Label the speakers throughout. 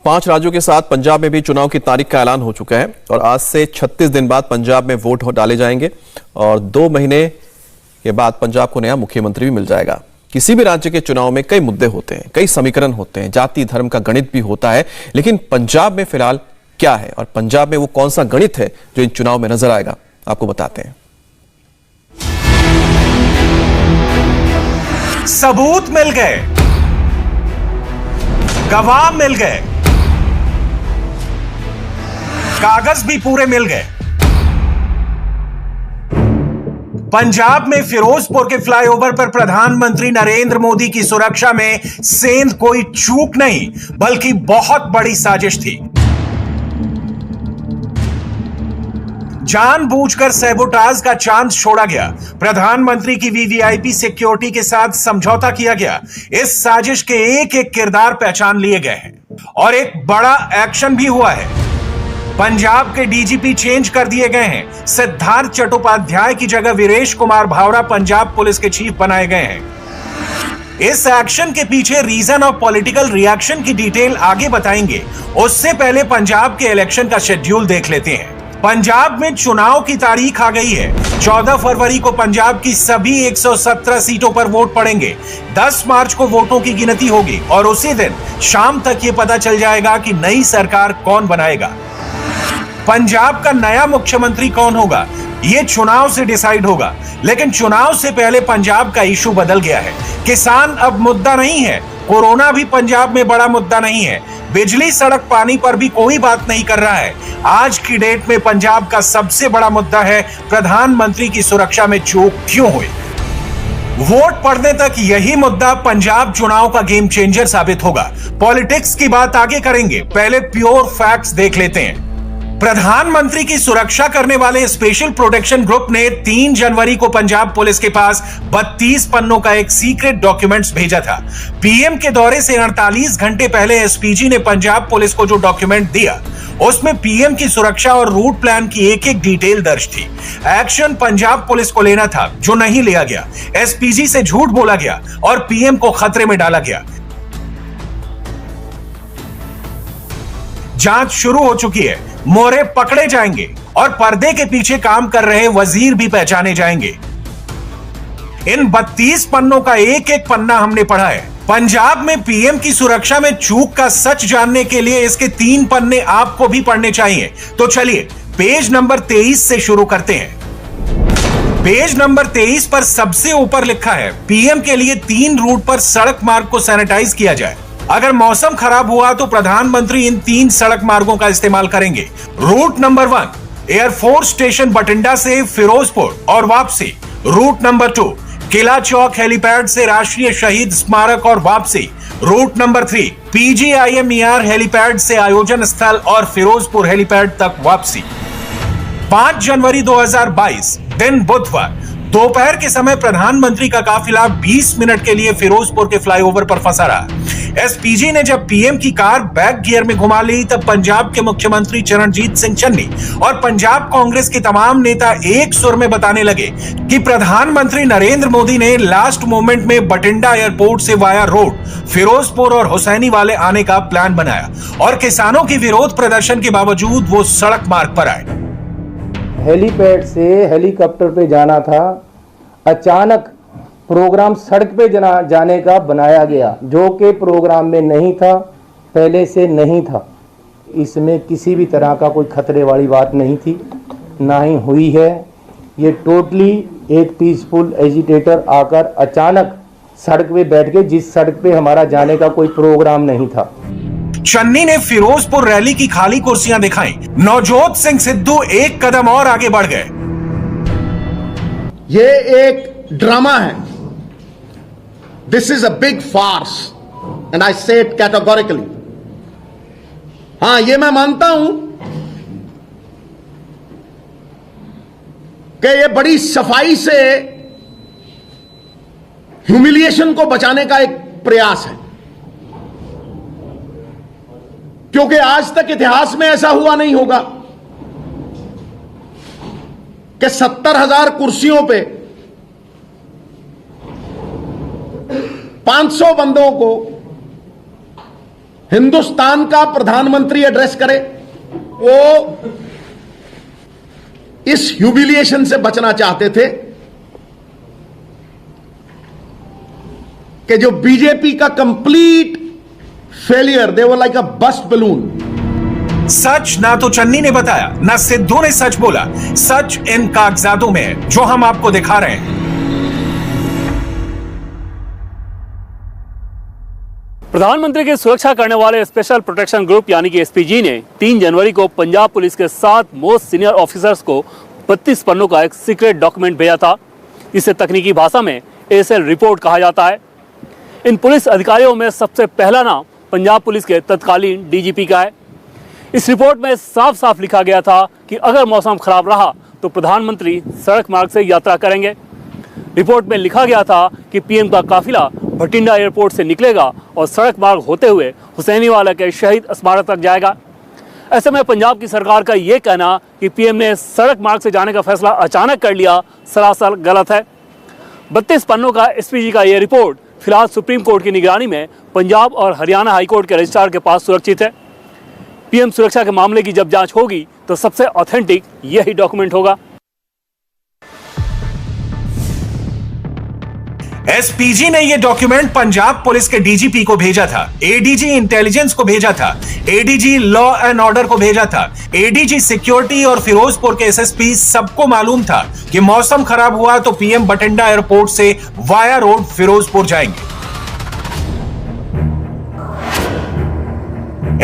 Speaker 1: 5 राज्यों के साथ पंजाब में भी चुनाव की तारीख का ऐलान हो चुका है और आज से 36 दिन बाद पंजाब में वोट डाले जाएंगे और 2 महीने के बाद पंजाब को नया मुख्यमंत्री भी मिल जाएगा। किसी भी राज्य के चुनाव में कई मुद्दे होते हैं, कई समीकरण होते हैं, जाति धर्म का गणित भी होता है, लेकिन पंजाब में फिलहाल क्या है और पंजाब में वो कौन सा गणित है जो इन चुनाव में नजर आएगा, आपको बताते हैं।
Speaker 2: सबूत मिल गए, गवाह मिल गए, कागज भी पूरे मिल गए। पंजाब में फिरोजपुर के फ्लाईओवर पर प्रधानमंत्री नरेंद्र मोदी की सुरक्षा में सेंध कोई चूक नहीं बल्कि बहुत बड़ी साजिश थी। जानबूझकर सैबोटाज का चांस छोड़ा गया, प्रधानमंत्री की वीवीआईपी सिक्योरिटी के साथ समझौता किया गया। इस साजिश के एक एक किरदार पहचान लिए गए हैं और एक बड़ा एक्शन भी हुआ है। पंजाब के डीजीपी चेंज कर दिए गए हैं। सिद्धार्थ चट्टोपाध्याय की जगह वीरेश कुमार भावरा पंजाब पुलिस के चीफ बनाए गए हैं। इस एक्शन के पीछे रीजन और पॉलिटिकल रिएक्शन की डिटेल आगे बताएंगे। उससे पहले पंजाब के इलेक्शन का शेड्यूल देख लेते हैं। पंजाब में चुनाव की तारीख आ गई है। 14 फरवरी को पंजाब की सभी 117 सीटों पर वोट पड़ेंगे। 10 मार्च को वोटों की गिनती होगी और उसी दिन शाम तक यह पता चल जाएगा कि नई सरकार कौन बनाएगा। पंजाब का नया मुख्यमंत्री कौन होगा, यह चुनाव से डिसाइड होगा। लेकिन चुनाव से पहले पंजाब का इशू बदल गया है। किसान अब मुद्दा नहीं है, कोरोना भी पंजाब में बड़ा मुद्दा नहीं है, बिजली सड़क पानी पर भी कोई बात नहीं कर रहा है। आज की डेट में पंजाब का सबसे बड़ा मुद्दा है प्रधानमंत्री की सुरक्षा में चूक क्यों हुई। वोट पड़ने तक यही मुद्दा पंजाब चुनाव का गेम चेंजर साबित होगा। पॉलिटिक्स की बात आगे करेंगे, पहले प्योर फैक्ट्स देख लेते हैं। प्रधानमंत्री की सुरक्षा करने वाले स्पेशल प्रोटेक्शन ग्रुप ने 3 जनवरी को पंजाब पुलिस के पास 32 पन्नों का एक सीक्रेट डॉक्यूमेंट्स भेजा था। पीएम के दौरे से 48 घंटे पहले एसपीजी ने पंजाब पुलिस को जो डॉक्यूमेंट दिया उसमें पीएम की सुरक्षा और रूट प्लान की एक एक डिटेल दर्ज थी। एक्शन पंजाब पुलिस को लेना था जो नहीं लिया गया। एसपीजी से झूठ बोला गया और पीएम को खतरे में डाला गया। जांच शुरू हो चुकी है, मोहरे पकड़े जाएंगे और पर्दे के पीछे काम कर रहे वजीर भी पहचाने जाएंगे। इन 32 पन्नों का एक एक पन्ना हमने पढ़ा है। पंजाब में पीएम की सुरक्षा में चूक का सच जानने के लिए इसके 3 पन्ने आपको भी पढ़ने चाहिए। तो चलिए पेज नंबर 23 से शुरू करते हैं। पेज नंबर 23 पर सबसे ऊपर लिखा है, पीएम के लिए 3 रूट पर सड़क मार्ग को सैनिटाइज किया जाए। अगर मौसम खराब हुआ तो प्रधानमंत्री इन 3 सड़क मार्गों का इस्तेमाल करेंगे। Route number 1 air force station Bathinda से फिरोजपुर और वापसी। Route number 2 Qila Chowk helipad से राष्ट्रीय शहीद स्मारक और वापसी। रूट नंबर 3 पीजीआईएमईआर हेलीपैड से आयोजन स्थल और फिरोजपुर हेलीपैड तक वापसी। 5 जनवरी 2022 दिन बुधवार दोपहर के समय प्रधानमंत्री का काफिला 20 मिनट के लिए फिरोजपुर के फ्लाईओवर पर फंसा रहा। एसपीजी ने जब पीएम की कार बैक गियर में घुमा ली तब पंजाब के मुख्यमंत्री चरणजीत सिंह चन्नी और पंजाब कांग्रेस के तमाम नेता एक सुर में बताने लगे कि प्रधानमंत्री नरेंद्र मोदी ने लास्ट मोमेंट में बठिंडा एयरपोर्ट से वाया रोड फिरोजपुर और हुसैनी वाले आने का प्लान बनाया और किसानों की विरोध प्रदर्शन के बावजूद वो सड़क मार्ग पर आए।
Speaker 3: हेलीपैड से हेलीकॉप्टर पे जाना था, अचानक प्रोग्राम सड़क पे जाने का बनाया गया जो कि प्रोग्राम में नहीं था, पहले से नहीं था। इसमें किसी भी तरह का कोई खतरे वाली बात नहीं थी, ना ही हुई है। ये टोटली एक पीसफुल एजिटेटर आकर अचानक सड़क पे बैठ गए जिस सड़क पे हमारा जाने का कोई प्रोग्राम नहीं था।
Speaker 2: चन्नी ने फिरोजपुर रैली की खाली कुर्सियां दिखाई। नवजोत सिंह सिद्धू एक कदम और आगे बढ़ गए।
Speaker 4: ये एक ड्रामा है। This is a big farce and I say it categorically. हां, ये मैं मानता हूं कि ये बड़ी सफाई से ह्यूमिलिएशन को बचाने का एक प्रयास है, क्योंकि आज तक इतिहास में ऐसा हुआ नहीं होगा कि 70,000 कुर्सियों पे 500 बंदों को हिंदुस्तान का प्रधानमंत्री एड्रेस करे, वो इस ह्यूमिलिएशन से बचना चाहते थे कि जो बीजेपी का complete failure, they were like a bust balloon.
Speaker 2: सच ना तो चन्नी ने बताया, ना सिद्धू ने सच बोला। सच इन कागजातों में है जो हम आपको दिखा रहे हैं।
Speaker 5: प्रधानमंत्री की सुरक्षा करने वाले स्पेशल प्रोटेक्शन ग्रुप यानी कि एसपीजी ने 3 जनवरी को पंजाब पुलिस के 7 मोस्ट सीनियर ऑफिसर्स को 32 पन्नों का एक सीक्रेट डॉक्यूमेंट भेजा था। इसे तकनीकी भाषा में एएसएल रिपोर्ट कहा जाता है। इन पुलिस अधिकारियों में सबसे पहला नाम पंजाब पुलिस के तत्कालीन डीजीपी का है। इस रिपोर्ट में साफ साफ लिखा गया था कि अगर मौसम खराब रहा तो प्रधानमंत्री सड़क मार्ग से यात्रा करेंगे। रिपोर्ट में लिखा गया था कि पीएम का काफिला भटिंडा एयरपोर्ट से निकलेगा और सड़क मार्ग होते हुए हुसैनीवाला के शहीद स्मारक तक जाएगा। ऐसे में पंजाब की सरकार का ये कहना कि पीएम ने सड़क मार्ग से जाने का फैसला अचानक कर लिया, सरासर गलत है। 32 पन्नों का एसपीजी का ये रिपोर्ट फिलहाल सुप्रीम कोर्ट की निगरानी में पंजाब और हरियाणा हाईकोर्ट के रजिस्ट्रार के पास सुरक्षित है। पीएम सुरक्षा के मामले की जब जांच होगी तो सबसे ऑथेंटिक यही डॉक्यूमेंट होगा।
Speaker 2: एसपीजी ने यह डॉक्यूमेंट पंजाब पुलिस के डीजीपी को भेजा था, एडीजी इंटेलिजेंस को भेजा था, एडीजी लॉ एंड ऑर्डर को भेजा था, एडीजी सिक्योरिटी और फिरोजपुर के एसएसपी। सबको मालूम था कि मौसम खराब हुआ तो पीएम बठिंडा एयरपोर्ट से वाया रोड फिरोजपुर जाएंगे।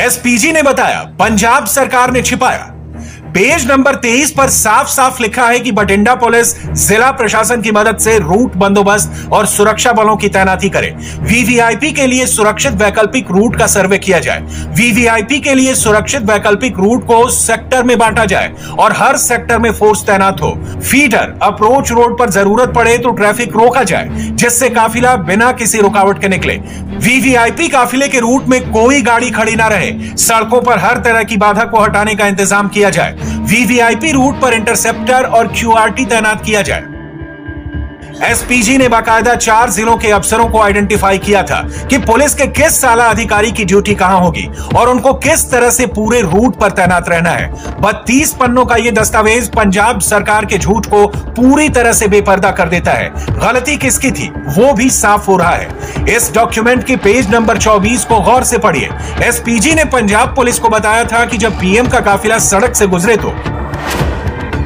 Speaker 2: एसपीजी ने बताया, पंजाब सरकार ने छिपाया। पेज नंबर 23 पर साफ साफ लिखा है कि बठिंडा पुलिस जिला प्रशासन की मदद से रूट बंदोबस्त और सुरक्षा बलों की तैनाती करे। वीवीआईपी के लिए सुरक्षित वैकल्पिक रूट का सर्वे किया जाए। वीवीआईपी के लिए सुरक्षित वैकल्पिक रूट को सेक्टर में बांटा जाए और हर सेक्टर में फोर्स तैनात हो। फीडर अप्रोच रोड पर जरूरत पड़े तो ट्रैफिक रोका जाए, जिससे काफिला बिना किसी रुकावट के निकले। वीवीआईपी काफिले के रूट में कोई गाड़ी खड़ी ना रहे। सड़कों पर हर तरह की बाधा को हटाने का इंतजाम किया जाए। वीवीआईपी रूट पर इंटरसेप्टर और क्यूआरटी तैनात किया जाए। एसपीजी ने बाकायदा 4 जिलों के अफसरों को आइडेंटिफाई किया था कि पुलिस के किस आला अधिकारी की ड्यूटी कहां होगी और उनको किस तरह से पूरे रूट पर तैनात रहना है। 32 पन्नों का यह दस्तावेज पंजाब सरकार के झूठ को पूरी तरह से बेपर्दा कर देता है। गलती किसकी थी वो भी साफ हो रहा है। इस डॉक्यूमेंट के पेज नंबर 24 को गौर से पढ़िए। एसपीजी ने पंजाब पुलिस को बताया था कि जब पीएम का काफिला सड़क से गुजरे तो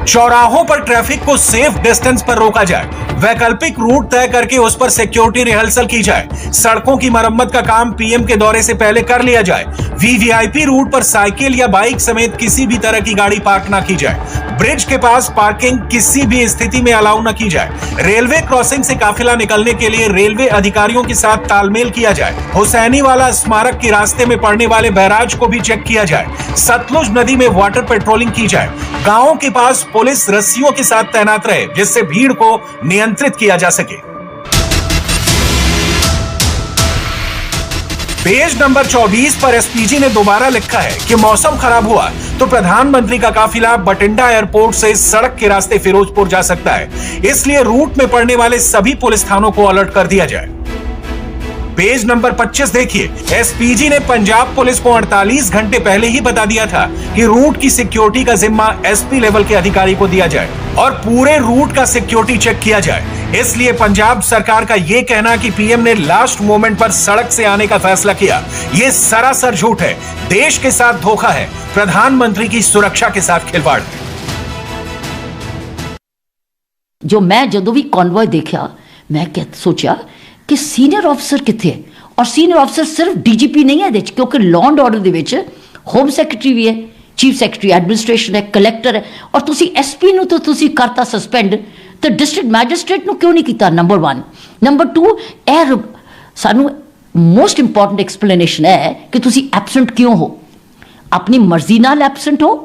Speaker 2: चौराहों पर ट्रैफिक को सेफ डिस्टेंस पर रोका जाए, वैकल्पिक रूट तय करके उस पर सिक्योरिटी रिहर्सल की जाए, सड़कों की मरम्मत का काम पीएम के दौरे से पहले कर लिया जाए, वीवीआईपी रूट पर साइकिल या बाइक समेत किसी भी तरह की गाड़ी पार्क ना की जाए, ब्रिज के पास पार्किंग किसी भी स्थिति में अलाउ न की जाए, रेलवे क्रॉसिंग से काफिला निकलने के लिए रेलवे अधिकारियों के साथ तालमेल किया जाए, हुसैनीवाला स्मारक के रास्ते में पड़ने वाले बैराज को भी चेक किया जाए, सतलुज नदी में वाटर पेट्रोलिंग की जाए, गांवों के पास पुलिस रस्सियों के साथ तैनात रहे जिससे भीड़ को नियंत्रित किया जा सके। पेज नंबर 24 पर एसपीजी ने दोबारा लिखा है कि मौसम खराब हुआ तो प्रधानमंत्री का काफिला बठिंडा एयरपोर्ट से सड़क के रास्ते फिरोजपुर जा सकता है, इसलिए रूट में पड़ने वाले सभी पुलिस थानों को अलर्ट कर दिया जाए। पेज नंबर 25 देखिए, एसपीजी ने पंजाब पुलिस को 48 घंटे पहले ही बता दिया था कि रूट की सिक्योरिटी का जिम्मा एसपी लेवल के अधिकारी को दिया जाए और पूरे रूट का सिक्योरिटी चेक किया जाए। इसलिए पंजाब सरकार का यह कहना कि पीएम ने लास्ट मोमेंट पर सड़क से आने का फैसला किया, यह सरासर झूठ है, देश के साथ धोखा है, प्रधानमंत्री की सुरक्षा के साथ खिलवाड़ है।
Speaker 6: जो मैं जो भी कॉन्वॉय देखा, मैं क्या सोचा कि सीनियर ऑफिसर किथे है, और सीनियर ऑफिसर सिर्फ डीजीपी नहीं है क्योंकि लॉ एंड ऑर्डर ਦੇ ਵਿੱਚ ਹੋਮ ਸੈਕਟਰੀ ਵੀ ਹੈ, ਚੀਫ ਸੈਕਟਰੀ ਐਡਮਿਨਿਸਟ੍ਰੇਸ਼ਨ ਹੈ, ਕਲੈਕਟਰ ਹੈ, ਔਰ ਤੁਸੀਂ ਐਸਪੀ ਨੂੰ ਤਾਂ ਤੁਸੀਂ ਕਰਤਾ ਸਸਪੈਂਡ, ਤੇ ਡਿਸਟ੍ਰਿਕਟ ਮੈਜਿਸਟ੍ਰੇਟ ਨੂੰ ਕਿਉਂ ਨਹੀਂ ਕੀਤਾ? ਨੰਬਰ 1। ਨੰਬਰ 2, ਇਹ ਸਾਨੂੰ ਮੋਸਟ ਇੰਪੋਰਟੈਂਟ ਐਕਸਪਲੇਨੇਸ਼ਨ ਹੈ ਕਿ ਤੁਸੀਂ ਐਬਸੈਂਟ ਕਿਉਂ ਹੋ? ਆਪਣੀ ਮਰਜ਼ੀ ਨਾਲ ਐਬਸੈਂਟ ਹੋ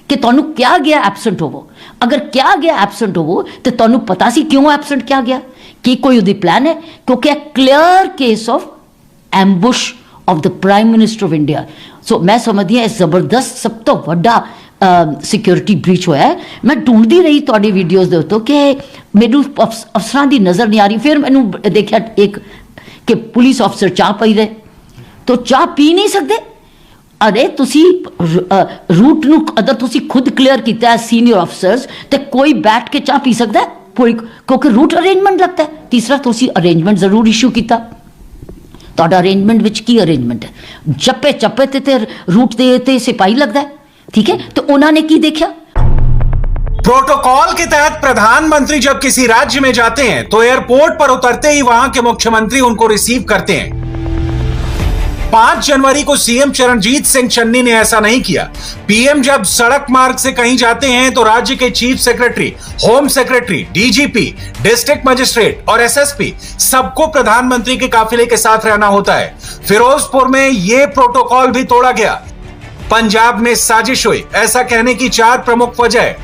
Speaker 6: ਕਿ ਤੁਹਾਨੂੰ ਕਿਹਾ ਗਿਆ ਐਬਸੈਂਟ ਹੋਵੋ? ਅਗਰ ਕਿਹਾ ਗਿਆ ਐਬਸੈਂਟ ਹੋਵੋ ਤੇ ਤੁਹਾਨੂੰ ਪਤਾ ਸੀ ਕਿਉਂ ਐਬਸੈਂਟ ਕਿਹਾ ਗਿਆ? कि कोई उदी प्लान है? क्योंकि clear case of ambush of the prime minister of India. So मैं समझदी हां जबरदस्त सब तो वड्डा सिक्योरिटी ब्रीच होया है। मैं ढूंढती रही तुहाडी वीडियोज़ दे उत्ते कि मैनू अफसरां दी नज़र नहीं आ रही। फिर मैनू देखा एक कि पुलिस ऑफिसर चाह पई रहे, तो चाह पी नहीं सकते। अरे तुसी रूट ਨੂੰ अगर तुसी खुद क्लियर किया है सीनियर ऑफिसर्स तो कोई बैठ के चाह पी सकता है क्योंकि रूट अरेंजमेंट लगता है। तीसरा तुसी अरेंजमेंट जरूर इशू किया, ਤੁਹਾਡਾ ਅਰੇਂਜਮੈਂਟ ਵਿੱਚ ਕੀ ਅਰੇਂਜਮੈਂਟ ਹੈ? ਚੱਪੇ ਚੱਪੇ ਤੇ रूट ਤੇ सिपाही लगता है, ठीक है। तो उन्होंने की देखा,
Speaker 2: प्रोटोकॉल के तहत प्रधानमंत्री जब किसी राज्य में जाते हैं तो एयरपोर्ट पर उतरते ही वहां के मुख्यमंत्री उनको रिसीव करते हैं। 5 जनवरी को सीएम चरणजीत सिंह चन्नी ने ऐसा नहीं किया। पीएम जब सड़क मार्ग से कहीं जाते हैं तो राज्य के chief secretary, home secretary, DGP, district magistrate और एसएसपी सबको प्रधानमंत्री के काफिले के साथ रहना होता है। फिरोजपुर में यह प्रोटोकॉल भी तोड़ा गया। पंजाब में साजिश हुई, ऐसा कहने की 4 प्रमुख वजह है।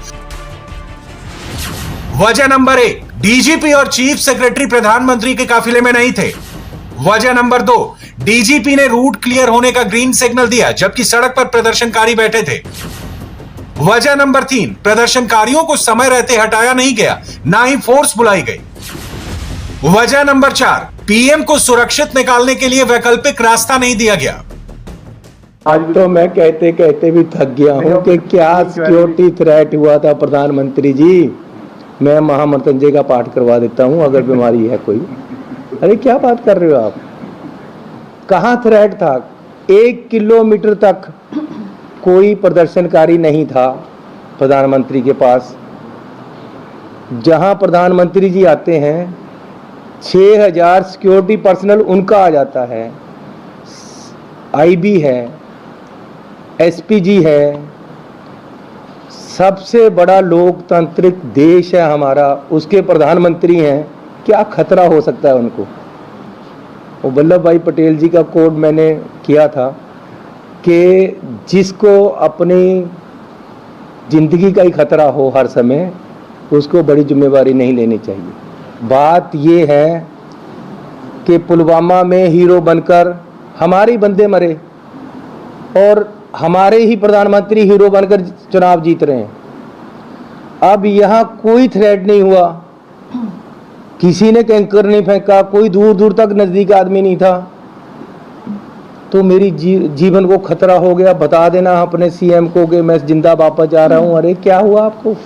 Speaker 2: वजह नंबर 1, डीजीपी और चीफ सेक्रेटरी प्रधानमंत्री के काफिले में नहीं थे। वजह नंबर 2, डीजीपी ने रूट क्लियर होने का ग्रीन सिग्नल दिया जबकि सड़क पर प्रदर्शनकारी बैठे थे। वजह नंबर 3, प्रदर्शनकारियों को समय रहते हटाया नहीं गया, ना ही फोर्स बुलाई गई। वजह नंबर 4, पीएम को सुरक्षित निकालने के लिए वैकल्पिक रास्ता नहीं दिया गया।
Speaker 3: आज तो मैं कहते कहते भी थक गया हूं कि क्या सिक्योरिटी थ्रेट हुआ था प्रधानमंत्री जी। मैं महामृत्युंजय का पाठ करवा देता हूं अगर बीमारी है कोई। अरे क्या बात कर रहे हो आप? कहाँ थ्रेट था? 1 किलोमीटर तक कोई प्रदर्शनकारी नहीं था प्रधानमंत्री के पास। जहां प्रधानमंत्री जी आते हैं 6000 सिक्योरिटी पर्सनल उनका आ जाता है, आईबी है, एसपीजी है। सबसे बड़ा लोकतांत्रिक देश है हमारा, उसके प्रधानमंत्री हैं, क्या खतरा हो सकता है उनको? और वल्लभ भाई पटेल जी का कोड मैंने किया था कि जिसको अपनी जिंदगी का ही खतरा हो हर समय, उसको बड़ी जिम्मेवारी नहीं लेनी चाहिए। बात ये है कि पुलवामा में हीरो बनकर हमारे बंदे मरे और हमारे ही प्रधानमंत्री हीरो बनकर चुनाव जीत रहे हैं। अब यहाँ कोई थ्रेट नहीं हुआ, किसी ने कैंकर नहीं फेंका, कोई दूर दूर तक नजदीक आदमी नहीं था। तो मेरी जीवन को खतरा हो गया। बता देना अपने सीएम को कि मैं जिंदा वापस जा रहा हूं। अरे क्या हुआ आपको?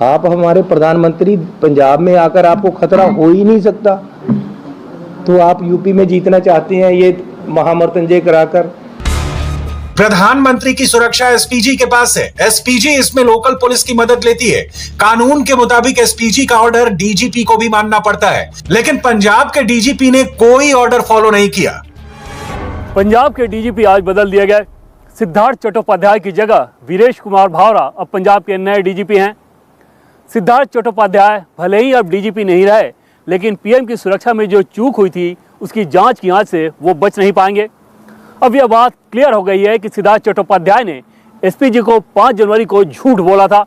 Speaker 3: आप हमारे प्रधानमंत्री, पंजाब में आकर आपको खतरा हो ही नहीं सकता, तो आप यूपी में जीतना चाहते हैं ये महामृत्युंजय कराकर।
Speaker 2: प्रधानमंत्री की सुरक्षा एसपीजी के पास है। एसपीजी इसमें लोकल पुलिस की मदद लेती है। कानून के मुताबिक एसपीजी का ऑर्डर डीजीपी को भी मानना पड़ता है, लेकिन पंजाब के डीजीपी ने कोई ऑर्डर फॉलो नहीं किया।
Speaker 5: पंजाब के डीजीपी आज बदल दिए गए। सिद्धार्थ चट्टोपाध्याय की जगह वीरेश कुमार भावरा अब पंजाब के नए डीजीपी हैं। सिद्धार्थ चट्टोपाध्याय भले ही अब डीजीपी नहीं रहे, लेकिन पीएम की सुरक्षा में जो चूक हुई थी उसकी जांच की आंच से वो बच नहीं पाएंगे। अब यह बात क्लियर हो गई है कि सिद्धार्थ चट्टोपाध्याय ने एसपीजी को 5 जनवरी को झूठ बोला था।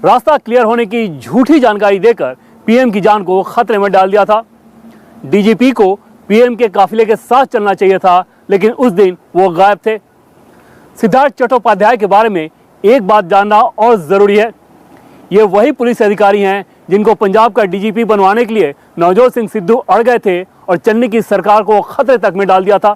Speaker 5: रास्ता क्लियर होने की झूठी जानकारी देकर पीएम की जान को खतरे में डाल दिया था। डीजीपी को पीएम के काफिले के साथ चलना चाहिए था, लेकिन उस दिन वो गायब थे। सिद्धार्थ चट्टोपाध्याय के बारे में एक बात जानना और जरूरी है। ये वही पुलिस अधिकारी हैं जिनको पंजाब का डीजीपी बनवाने के लिए नवजोत सिंह सिद्धू अड़ गए थे और चन्नी की सरकार को खतरे तक में डाल दिया था।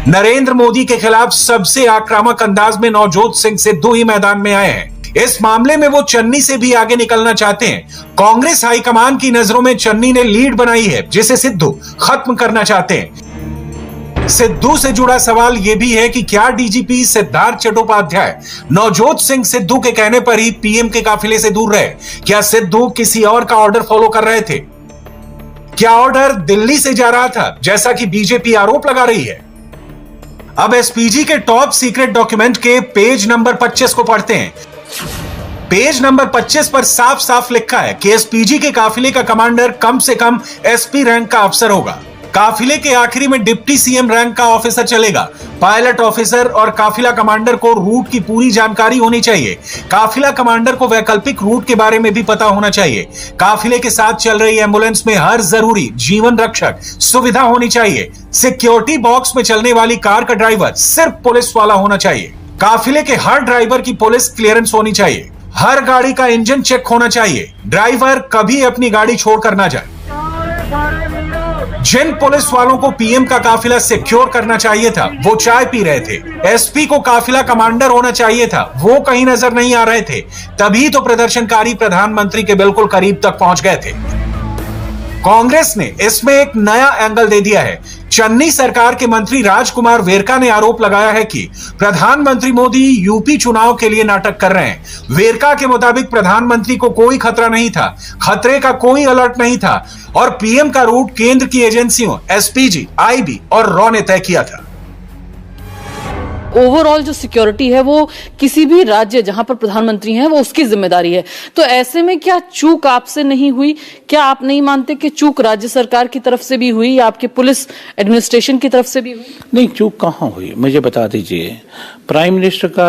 Speaker 2: नरेंद्र मोदी के खिलाफ सबसे आक्रामक अंदाज में नवजोत सिंह सिद्धू ही मैदान में आए हैं। इस मामले में वो चन्नी से भी आगे निकलना चाहते हैं। कांग्रेस हाईकमान की नजरों में चन्नी ने लीड बनाई है, जिसे सिद्धू खत्म करना चाहते हैं। सिद्धू से जुड़ा सवाल यह भी है कि क्या डीजीपी सिद्धार्थ चट्टोपाध्याय नवजोत सिंह सिद्धू के कहने पर ही पीएम के काफिले से दूर रहे? क्या सिद्धू किसी और का ऑर्डर फॉलो कर रहे थे? क्या ऑर्डर दिल्ली से जा रहा था, जैसा कि बीजेपी आरोप लगा रही है? अब एसपीजी के टॉप सीक्रेट डॉक्यूमेंट के पेज नंबर 25 को पढ़ते हैं। पेज नंबर 25 पर साफ साफ लिखा है कि एसपीजी के काफिले का कमांडर कम से कम एसपी रैंक का अफसर होगा। काफिले के आखिरी में डिप्टी सीएम रैंक का ऑफिसर चलेगा। पायलट ऑफिसर और काफिला कमांडर को रूट की पूरी जानकारी होनी चाहिए। काफिला कमांडर को वैकल्पिक रूट के बारे में भी पता होना चाहिए। काफिले के साथ चल रही एम्बुलेंस में हर जरूरी जीवन रक्षक सुविधा होनी चाहिए। सिक्योरिटी बॉक्स में चलने वाली कार का ड्राइवर सिर्फ पुलिस वाला होना चाहिए। काफिले के हर ड्राइवर की पुलिस क्लियरेंस होनी चाहिए। हर गाड़ी का इंजन चेक होना चाहिए। ड्राइवर कभी अपनी गाड़ी छोड़कर ना जाए। जिन पुलिस वालों को पीएम का काफिला सिक्योर करना चाहिए था वो चाय पी रहे थे, एसपी को काफिला कमांडर होना चाहिए था वो कहीं नजर नहीं आ रहे थे, तभी तो प्रदर्शनकारी प्रधानमंत्री के बिल्कुल करीब तक पहुंच गए थे। कांग्रेस ने इसमें एक नया एंगल दे दिया है। चन्नी सरकार के मंत्री राजकुमार वेरका ने आरोप लगाया है कि प्रधानमंत्री मोदी यूपी चुनाव के लिए नाटक कर रहे हैं। वेरका के मुताबिक प्रधानमंत्री को कोई खतरा नहीं था, खतरे का कोई अलर्ट नहीं था और पीएम का रूट केंद्र की एजेंसियों एसपीजी, आईबी और रॉ ने तय किया था।
Speaker 7: ओवरऑल जो सिक्योरिटी है वो किसी भी राज्य जहां पर प्रधानमंत्री हैं वो उसकी जिम्मेदारी है। तो ऐसे में क्या चूक आपसे नहीं हुई? क्या आप नहीं मानते कि चूक राज्य सरकार की तरफ से भी हुई या आपके पुलिस एडमिनिस्ट्रेशन की तरफ से भी हुई?
Speaker 8: नहीं, चूक कहाँ हुई मुझे बता दीजिए। प्राइम मिनिस्टर का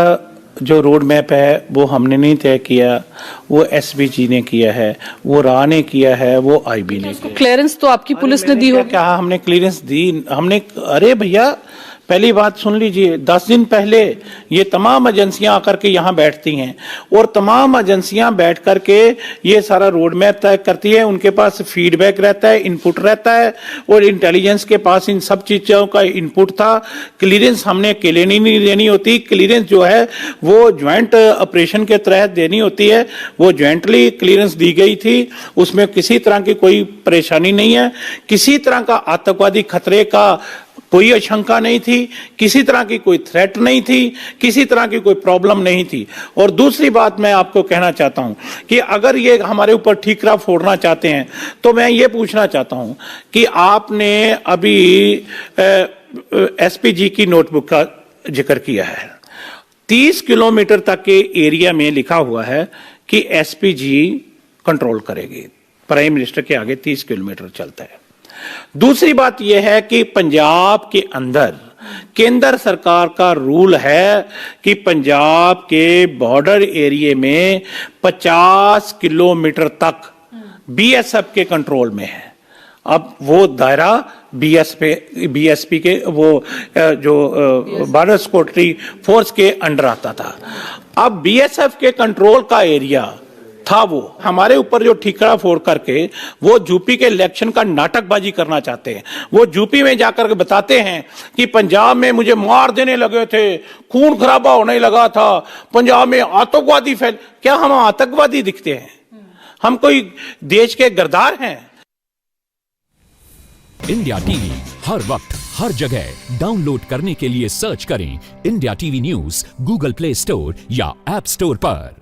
Speaker 8: जो रोड मैप है वो हमने नहीं तय किया, वो एसपीजी ने किया है, वो रा ने किया है, वो आईबी ने किया।
Speaker 7: क्लियरेंस तो आपकी पुलिस ने दी हो?
Speaker 8: क्या हमने क्लियरेंस दी? हमने, अरे भैया पहली बात सुन लीजिए, 10 दिन पहले ये तमाम एजेंसियां आकर के यहाँ बैठती हैं और तमाम एजेंसियां बैठ करके ये सारा रोड मैप तय करती है। उनके पास फीडबैक रहता है, इनपुट रहता है और इंटेलिजेंस के पास इन सब चीजों का इनपुट था। क्लियरेंस हमने अकेले नहीं देनी होती, क्लियरेंस जो है वो ज्वाइंट ऑपरेशन के तहत देनी होती है। वो ज्वाइंटली क्लियरेंस दी गई थी, उसमें किसी तरह की कोई परेशानी नहीं है, किसी तरह का आतंकवादी खतरे का कोई आशंका नहीं थी, किसी तरह की कोई थ्रेट नहीं थी, किसी तरह की कोई प्रॉब्लम नहीं थी। और दूसरी बात मैं आपको कहना चाहता हूं कि अगर ये हमारे ऊपर ठीकरा फोड़ना चाहते हैं तो मैं ये पूछना चाहता हूं कि आपने अभी एसपीजी की नोटबुक का जिक्र किया है। 30 किलोमीटर तक के एरिया में लिखा हुआ है कि एसपीजी कंट्रोल करेगी, प्राइम मिनिस्टर के आगे 30 किलोमीटर चलता है। दूसरी बात यह है कि पंजाब के अंदर केंद्र सरकार का रूल है कि पंजाब के बॉर्डर एरिया में 50 किलोमीटर तक बीएसएफ के कंट्रोल में है। अब वो दायरा बीएसपी के वो जो बॉर्डर सिक्योरिटी फोर्स के अंडर आता था। अब बीएसएफ के कंट्रोल का एरिया था, वो हमारे ऊपर जो ठीकरा फोड़ करके वो यूपी के इलेक्शन का नाटकबाजी करना चाहते हैं। वो यूपी में जाकर के बताते हैं कि पंजाब में मुझे मार देने लगे थे, खून खराबा होने लगा था, पंजाब में आतंकवादी फैल। क्या हम आतंकवादी दिखते हैं? हम कोई देश के गद्दार हैं?
Speaker 9: इंडिया टीवी हर वक्त हर जगह डाउनलोड करने के लिए सर्च करें India TV news Google play store या ऐप स्टोर पर।